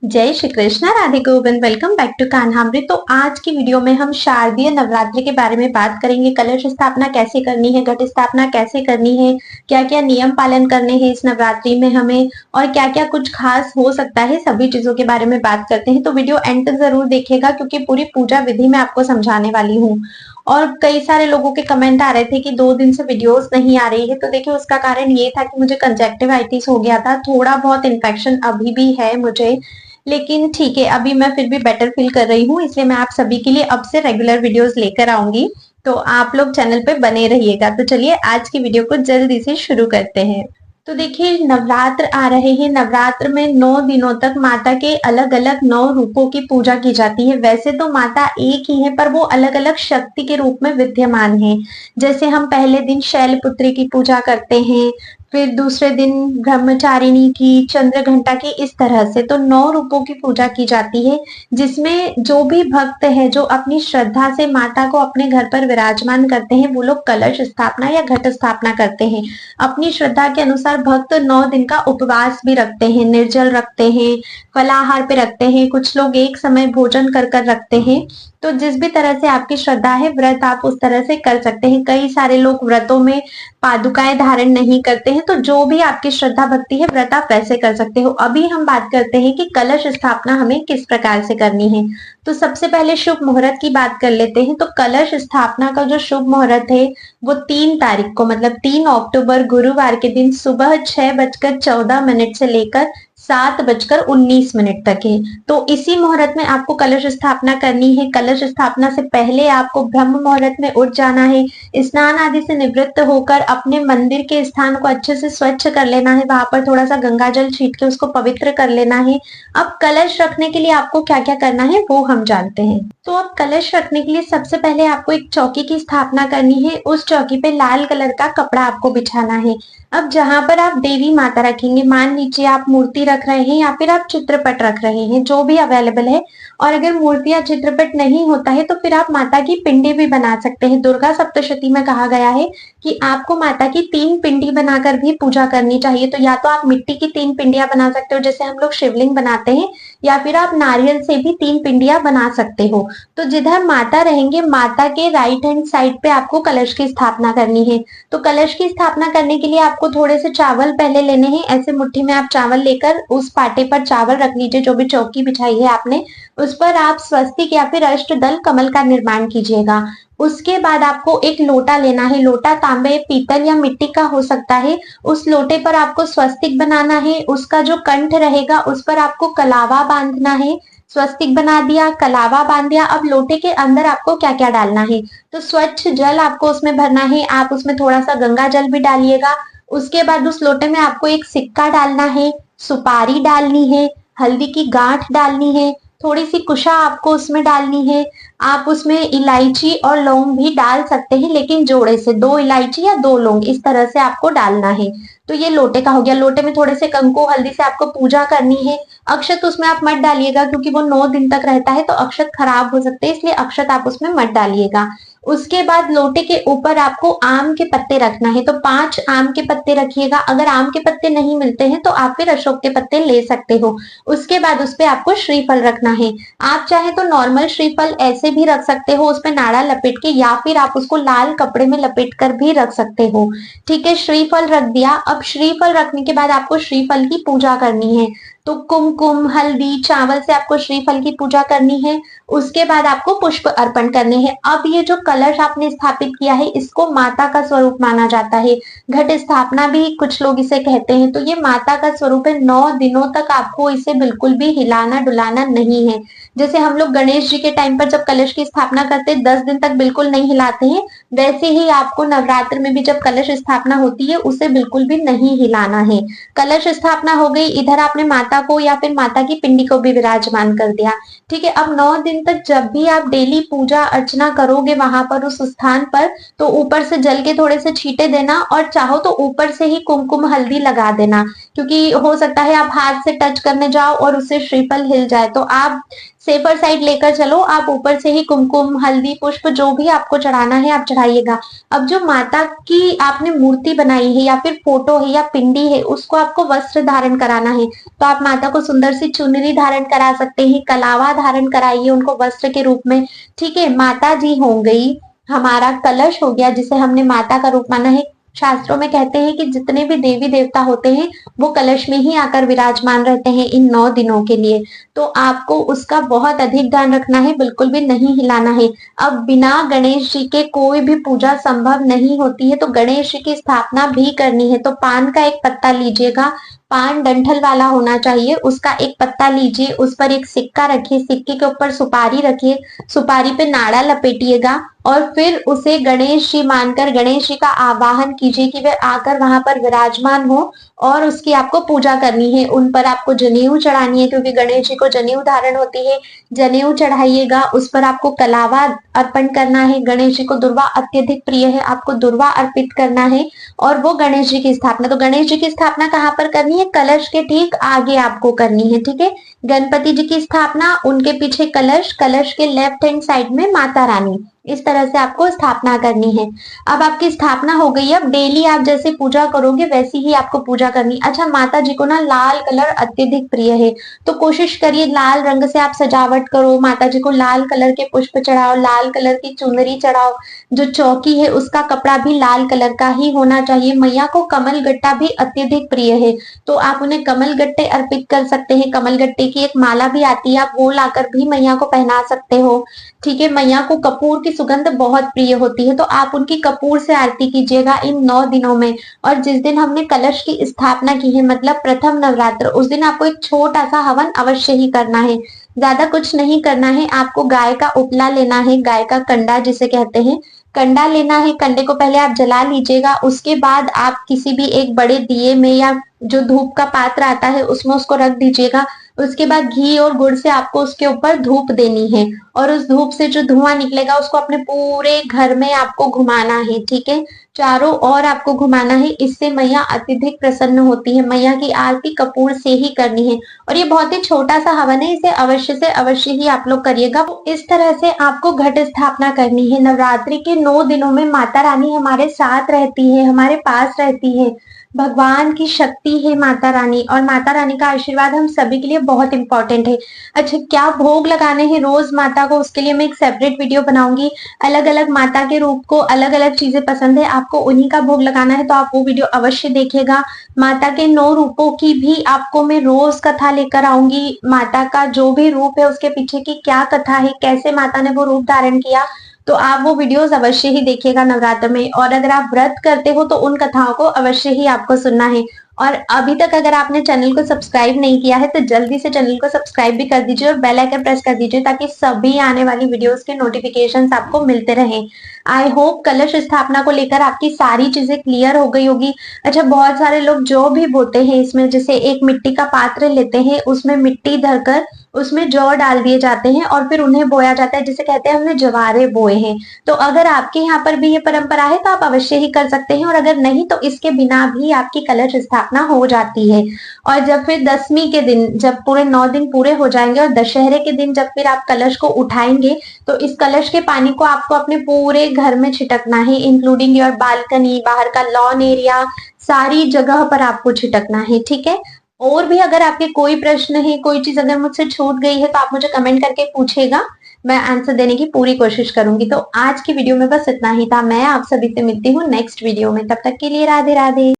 जय Shri Krishna, Radhe Govind. Welcome back to Kanhamrit. तो आज की वीडियो में हम शारदीय नवरात्रि के बारे में बात करेंगे। कलश स्थापना कैसे करनी है, घट स्थापना कैसे करनी है, क्या क्या नियम पालन करने हैं इस नवरात्रि में हमें, और क्या क्या कुछ खास हो सकता है, सभी चीजों के बारे में बात करते हैं। तो वीडियो एंड तक जरूर देखिएगा क्योंकि पूरी पूजा विधि मैं आपको समझाने वाली हूँ। और कई सारे लोगों के कमेंट आ रहे थे कि 2 दिन से वीडियोस नहीं आ रही है। तो देखिए, उसका कारण ये था कि मुझे कंजक्टिवाइटिस हो गया था, थोड़ा बहुत इन्फेक्शन अभी भी है मुझे, लेकिन ठीक है, अभी मैं फिर भी बेटर फील कर रही हूँ। इसलिए मैं आप सभी के लिए अब से रेगुलर वीडियोस लेकर आऊंगी। तो आप लोग चैनल पे बने रहिएगा। तो चलिए आज की वीडियो को जल्दी से शुरू करते हैं। तो देखिए, नवरात्र आ रहे हैं। नवरात्र में 9 दिनों तक माता के अलग अलग 9 रूपों की पूजा की जाती है। वैसे तो माता एक ही है, पर वो अलग अलग शक्ति के रूप में विद्यमान है। जैसे हम पहले दिन शैलपुत्री की पूजा करते हैं, फिर दूसरे दिन ब्रह्मचारिणी की, चंद्र घंटा की, इस तरह से तो 9 रूपों की पूजा की जाती है। जिसमें जो भी भक्त है, जो अपनी श्रद्धा से माता को अपने घर पर विराजमान करते हैं, वो लोग कलश स्थापना या घट स्थापना करते हैं। अपनी श्रद्धा के अनुसार भक्त 9 दिन का उपवास भी रखते हैं, निर्जल रखते हैं, फलाहार पे रखते हैं, कुछ लोग एक समय भोजन कर कर रखते हैं। तो जिस भी तरह से आपकी श्रद्धा है, व्रत आप उस तरह से कर सकते हैं। कई सारे लोग व्रतों में पादुकाएं धारण नहीं करते हैं। तो जो भी आपकी श्रद्धा भक्ति है, व्रत आप वैसे कर सकते हो। अभी हम बात करते हैं कि कलश स्थापना हमें किस प्रकार से करनी है। तो सबसे पहले शुभ मुहूर्त की बात कर लेते हैं। तो कलश स्थापना का जो शुभ मुहूर्त है वो 3 तारीख को, मतलब 3 अक्टूबर गुरुवार के दिन सुबह 6:14 से लेकर 7:19 तक है। तो इसी मुहूर्त में आपको कलश स्थापना करनी है। कलश स्थापना से पहले आपको ब्रह्म मुहूर्त में उठ जाना है। स्नान आदि से निवृत्त होकर अपने मंदिर के स्थान को अच्छे से स्वच्छ कर लेना है। वहां पर थोड़ा सा गंगा जल छीट के उसको पवित्र कर लेना है। अब कलश रखने के लिए आपको क्या क्या करना है वो हम जानते हैं। तो अब कलश रखने के लिए सबसे पहले आपको एक चौकी की स्थापना करनी है। उस चौकी पे लाल कलर का कपड़ा आपको बिछाना है। अब जहां पर आप देवी माता रखेंगे, मान लीजिए आप मूर्ति रख रहे हैं या फिर आप चित्रपट रख रहे हैं, जो भी अवेलेबल है। और अगर मूर्ति या चित्रपट नहीं होता है तो फिर आप माता की पिंडी भी बना सकते हैं। दुर्गा सप्तशती में कहा गया है कि आपको माता की 3 पिंडी बनाकर भी पूजा करनी चाहिए। तो या तो आप मिट्टी की 3 पिंडियां बना सकते हो, जैसे हम लोग शिवलिंग बनाते हैं, या फिर आप नारियल से भी 3 पिंडियां बना सकते हो। तो जिधर माता रहेंगे, माता के राइट हैंड साइड पे आपको कलश की स्थापना करनी है। तो कलश की स्थापना करने के लिए आपको थोड़े से चावल पहले लेने हैं। ऐसे मुट्ठी में आप चावल लेकर उस पाटे पर चावल रख लीजिए, जो भी चौकी बिछाई है आपने, उस पर आप स्वस्तिक या फिर अष्टदल कमल का निर्माण कीजिएगा। उसके बाद आपको एक लोटा लेना है। लोटा तांबे, पीतल या मिट्टी का हो सकता है। उस लोटे पर आपको स्वस्तिक बनाना है। उसका जो कंठ रहेगा उस पर आपको कलावा बांधना है। स्वस्तिक बना दिया, कलावा बांध दिया। अब लोटे के अंदर आपको क्या क्या डालना है, तो स्वच्छ जल आपको उसमें भरना है। आप उसमें थोड़ा सा गंगा जल भी डालिएगा। उसके बाद उस लोटे में आपको एक सिक्का डालना है, सुपारी डालनी है, हल्दी की गांठ डालनी है, थोड़ी सी कुशा आपको उसमें डालनी है। आप उसमें इलायची और लौंग भी डाल सकते हैं, लेकिन जोड़े से 2 इलायची या 2 लौंग इस तरह से आपको डालना है। तो ये लोटे का हो गया। लोटे में थोड़े से कंकु हल्दी से आपको पूजा करनी है। अक्षत उसमें आप मत डालिएगा क्योंकि वो 9 दिन तक रहता है, तो अक्षत खराब हो सकते हैं, इसलिए अक्षत आप उसमें मत डालिएगा। उसके बाद लोटे के ऊपर आपको आम के पत्ते रखना है। तो 5 आम के पत्ते रखिएगा। अगर आम के पत्ते नहीं मिलते हैं तो आप फिर अशोक के पत्ते ले सकते हो। उसके बाद उस पे आपको श्रीफल रखना है। आप चाहे तो नॉर्मल श्रीफल ऐसे भी रख सकते हो, उस पे नाड़ा लपेट के, या फिर आप उसको लाल कपड़े में लपेट कर भी रख सकते हो। ठीक है, श्रीफल रख दिया। अब श्रीफल रखने के बाद आपको श्रीफल की पूजा करनी है। तो कुमकुम, हल्दी, चावल से आपको श्रीफल की पूजा करनी है। उसके बाद आपको पुष्प अर्पण करने हैं। अब ये जो कलश आपने स्थापित किया है, इसको माता का स्वरूप माना जाता है। घट स्थापना भी कुछ लोग इसे कहते हैं। तो ये माता का स्वरूप है। 9 दिनों तक आपको इसे बिल्कुल भी हिलाना डुलाना नहीं है। जैसे हम लोग गणेश जी के टाइम पर जब कलश की स्थापना करते हैं, 10 दिन तक बिल्कुल नहीं हिलाते हैं, वैसे ही आपको नवरात्र में भी जब कलश स्थापना होती है, उसे बिल्कुल भी नहीं हिलाना है। कलश स्थापना हो गई, इधर आपने माता को या फिर माता की पिंडी को भी विराजमान कर दिया। ठीक है, अब 9 दिन तक जब भी आप डेली पूजा अर्चना करोगे वहां पर उस स्थान पर, तो ऊपर से जल के थोड़े से छींटे देना, और चाहो तो ऊपर से ही कुमकुम हल्दी लगा देना क्योंकि हो सकता है आप हाथ से टच करने जाओ और उससे श्रीफल हिल जाए। तो आप सेफर साइड लेकर चलो, आप ऊपर से ही कुमकुम, हल्दी, पुष्प जो भी आपको चढ़ाना है आप चढ़ाइएगा। अब जो माता की आपने मूर्ति बनाई है या फिर फोटो है या पिंडी है, उसको आपको वस्त्र धारण कराना है। तो आप माता को सुंदर सी चुनरी धारण करा सकते हैं, कलावा धारण कराइए उनको वस्त्र के रूप में। ठीक है, माता जी हो गई, हमारा कलश हो गया जिसे हमने माता का रूप माना है। शास्त्रों में कहते हैं कि जितने भी देवी देवता होते हैं वो कलश में ही आकर विराजमान रहते हैं इन 9 दिनों के लिए। तो आपको उसका बहुत अधिक ध्यान रखना है, बिल्कुल भी नहीं हिलाना है। अब बिना गणेश जी के कोई भी पूजा संभव नहीं होती है, तो गणेश जी की स्थापना भी करनी है। तो पान का एक पत्ता लीजिएगा, पान डंठल वाला होना चाहिए, उसका एक पत्ता लीजिए, उस पर एक सिक्का रखिए, सिक्के के ऊपर सुपारी रखिए, सुपारी पे नाड़ा लपेटिएगा और फिर उसे गणेश जी मानकर गणेश जी का आवाहन कीजिए कि वे आकर वहां पर विराजमान हो और उसकी आपको पूजा करनी है। उन पर आपको जनेऊ चढ़ानी है, क्योंकि गणेश जी को जनेऊ धारण होती है। जनेऊ चढ़ाइएगा, उस पर आपको कलावा अर्पण करना है। गणेश जी को दुर्वा अत्यधिक प्रिय है, आपको दुर्वा अर्पित करना है और वो गणेश जी की स्थापना। तो गणेश जी की स्थापना कहाँ पर करनी है? कलश के ठीक आगे आपको करनी है। ठीक है, गणपति जी की स्थापना, उनके पीछे कलश, कलश के लेफ्ट हैंड साइड में माता रानी। इस तरह से आपको स्थापना करनी है। अब आपकी स्थापना हो गई। अब डेली आप जैसे पूजा करोगे वैसी ही आपको पूजा करनी। अच्छा, माता जी को ना लाल कलर अत्यधिक प्रिय है, तो कोशिश करिए लाल रंग से आप सजावट करो, माता जी को लाल कलर के पुष्प चढ़ाओ, लाल कलर की चुनरी चढ़ाओ। जो चौकी है उसका कपड़ा भी लाल कलर का ही होना चाहिए। मैया को कमल गट्टा भी अत्यधिक प्रिय है, तो आप उन्हें कमल गट्टे अर्पित कर सकते हैं। कमल गट्टे की एक माला भी आती है, आप वो लाकर भी मैया को पहना सकते हो। ठीक है, मैया को कपूर की सुगंध बहुत प्रिय होती है, तो आप उनकी कपूर से आरती कीजिएगा इन 9 दिनों में। और जिस दिन हमने कलश की स्थापना की है, मतलब प्रथम नवरात्र, उस दिन आपको एक छोटा सा हवन अवश्य ही करना है। ज्यादा कुछ नहीं करना है, आपको गाय का उपला लेना है, गाय का कंडा जिसे कहते हैं, कंडा लेना है। कंडे को पहले आप जला लीजिएगा, उसके बाद आप किसी भी एक बड़े दिए में या जो धूप का पात्र आता है उसमें उसको रख दीजिएगा। उसके बाद घी और गुड़ से आपको उसके ऊपर धूप देनी है और उस धूप से जो धुआं निकलेगा उसको अपने पूरे घर में आपको घुमाना है। ठीक है, चारों ओर आपको घुमाना है, इससे मैया अत्यधिक प्रसन्न होती है। मैया की आरती कपूर से ही करनी है और ये बहुत ही छोटा सा हवन है, इसे अवश्य से अवश्य ही आप लोग करिएगा। इस तरह से आपको घट स्थापना करनी है। नवरात्रि के 9 दिनों में माता रानी हमारे साथ रहती है, हमारे पास रहती है। भगवान की शक्ति है माता रानी, और माता रानी का आशीर्वाद हम सभी के लिए बहुत इंपॉर्टेंट है। अच्छा, क्या भोग लगाने हैं रोज माता को, उसके लिए मैं एक सेपरेट वीडियो बनाऊंगी। अलग अलग माता के रूप को अलग अलग चीजें पसंद है, आपको उन्हीं का भोग लगाना है, तो आप वो वीडियो अवश्य देखिएगा। माता के 9 रूपों की भी आपको मैं रोज कथा लेकर आऊंगी। माता का जो भी रूप है उसके पीछे की क्या कथा है, कैसे माता ने वो रूप धारण किया, तो आप वो वीडियोस अवश्य ही देखिएगा नवरात्र में। और अगर आप व्रत करते हो तो उन कथाओं को अवश्य ही आपको सुनना है। और अभी तक अगर आपने चैनल को सब्सक्राइब नहीं किया है तो जल्दी से चैनल को सब्सक्राइब भी कर दीजिए और बेल आइकन प्रेस कर दीजिए, ताकि सभी आने वाली वीडियोस के नोटिफिकेशंस आपको मिलते रहें। आई होप कलश स्थापना को लेकर आपकी सारी चीजें क्लियर हो गई होगी। अच्छा, बहुत सारे लोग जो भी बोते हैं इसमें, जैसे एक मिट्टी का पात्र लेते हैं, उसमें मिट्टी धरकर उसमें जौ डाल दिए जाते हैं और फिर उन्हें बोया जाता है, जिसे कहते हैं हमने जवारे बोए हैं। तो अगर आपके यहाँ पर भी ये परंपरा है तो आप अवश्य ही कर सकते हैं, और अगर नहीं तो इसके बिना भी आपकी कलश स्थापना हो जाती है। और जब फिर 10वीं के दिन, जब पूरे 9 दिन पूरे हो जाएंगे और दशहरे के दिन जब फिर आप कलश को उठाएंगे, तो इस कलश के पानी को आपको अपने पूरे घर में छिटकना है, इंक्लूडिंग योर बालकनी, बाहर का लॉन एरिया, सारी जगह पर आपको छिटकना है। ठीक है, और भी अगर आपके कोई प्रश्न है, कोई चीज अगर मुझसे छूट गई है तो आप मुझे कमेंट करके पूछेगा, मैं आंसर देने की पूरी कोशिश करूंगी। तो आज की वीडियो में बस इतना ही था। मैं आप सभी से मिलती हूँ नेक्स्ट वीडियो में, तब तक के लिए राधे राधे।